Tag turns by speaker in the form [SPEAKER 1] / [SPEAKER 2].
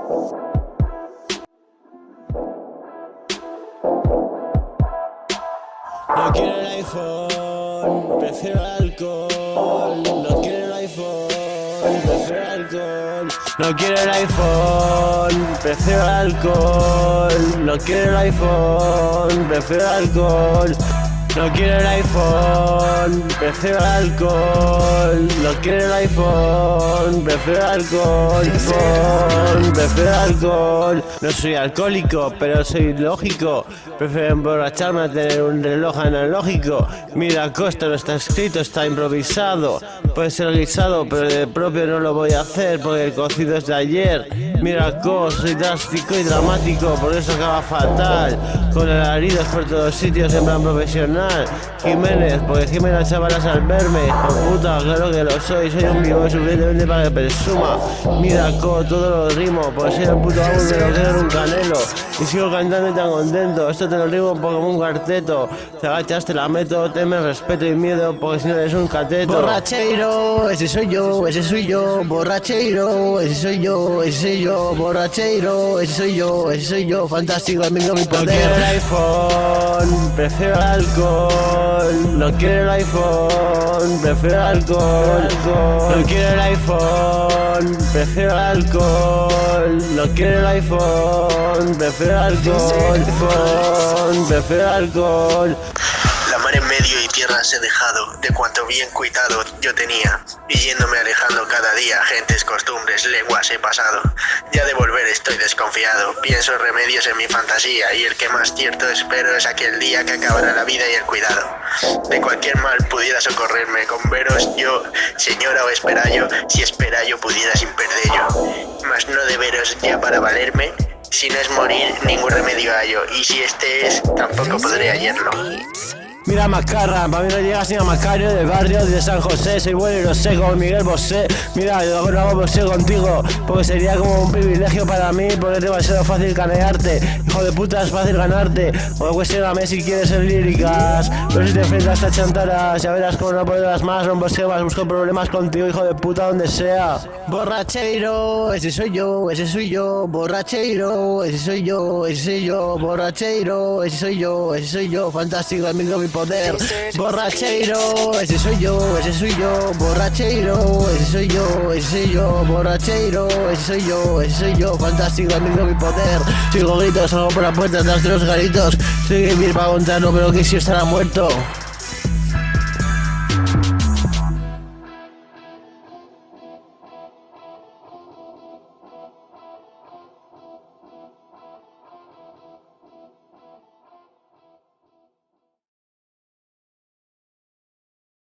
[SPEAKER 1] No quiero el iPhone, prefiero el alcohol. No quiero el iPhone, prefiero el alcohol. No quiero el iPhone, prefiero el alcohol. No quiero el iPhone, prefiero el alcohol. No quiero el iPhone, prefiero el alcohol. No quiero el iPhone, prefiero el alcohol. Prefiero el alcohol. No soy alcohólico, pero soy lógico. Prefiero emborracharme a tener un reloj analógico. Mira, Costa no está escrito, está improvisado. Puede ser guisado, pero de propio no lo voy a hacer porque el cocido es de ayer. Mira, soy drástico y dramático, por eso acaba fatal. Con alaridos por todos sitios en plan profesional. Jiménez, porque Jiménez chavalas al verme. Hijo puta, claro que lo soy un vivo suficientemente para que presuma. Mira, todo lo rimo, porque soy el puto amo de lo que era un canelo. Y sigo cantando y tan contento. Esto te lo rimo como un cuarteto. Te agachas, te la meto, temes respeto y miedo, porque si no eres un cateto.
[SPEAKER 2] Borracheiro, ese soy yo, ese soy yo. Borracheiro, ese soy yo, ese soy yo. Borracheiro, ese soy yo, ese soy yo. Fantástico, amigo, mi poder.
[SPEAKER 1] No quiero el iPhone, prefiero el alcohol. No quiero el iPhone, prefiero el alcohol. No quiero el iPhone, prefiero el alcohol. No quiero el iPhone, prefiero el alcohol. Prefiero el alcohol.
[SPEAKER 3] La mar en medio y tierras he dejado, de cuanto bien cuidado yo tenía, y yéndome alejando cada día, gentes, costumbres, lenguas he pasado. Ya de volver estoy desconfiado, pienso en remedios en mi fantasía, y el que más cierto espero es aquel día que acabará la vida y el cuidado. De cualquier mal pudiera socorrerme, con veros yo, señora o esperayo, si esperayo pudiera sin perder yo. Mas no de veros ya para valerme, si no es morir ningún remedio hallo, y si este es, tampoco podré hallarlo.
[SPEAKER 1] Mira Macarra, para mí no llega sin a Macario del barrio de San José. Soy bueno y lo sé, como Miguel Bosé. Mira, yo no hago Bosé contigo, porque sería como un privilegio para mí, porque es demasiado fácil canearte. Hijo de puta, es fácil ganarte. O cuestióname si quieres ser líricas, pero si te enfrentas a chantaras, ya verás cómo no podrás más. Rompo esquemas, busco problemas contigo, hijo de puta, donde sea.
[SPEAKER 2] Borracheiro, ese soy yo, ese soy yo. Borracheiro, ese soy yo, ese soy yo. Borracheiro, ese soy yo, ese soy yo. Fantástico, amigo, mi poder. Borracheiro, ese soy yo, ese soy yo. Borracheiro, ese soy yo, ese soy yo. Borracheiro, ese soy yo, ese soy yo. Fantástico, amigo, mi poder. Sigo gritos, salgo por la puerta tras de los garitos. Soy vivir para contarlo, pero que si estará muerto.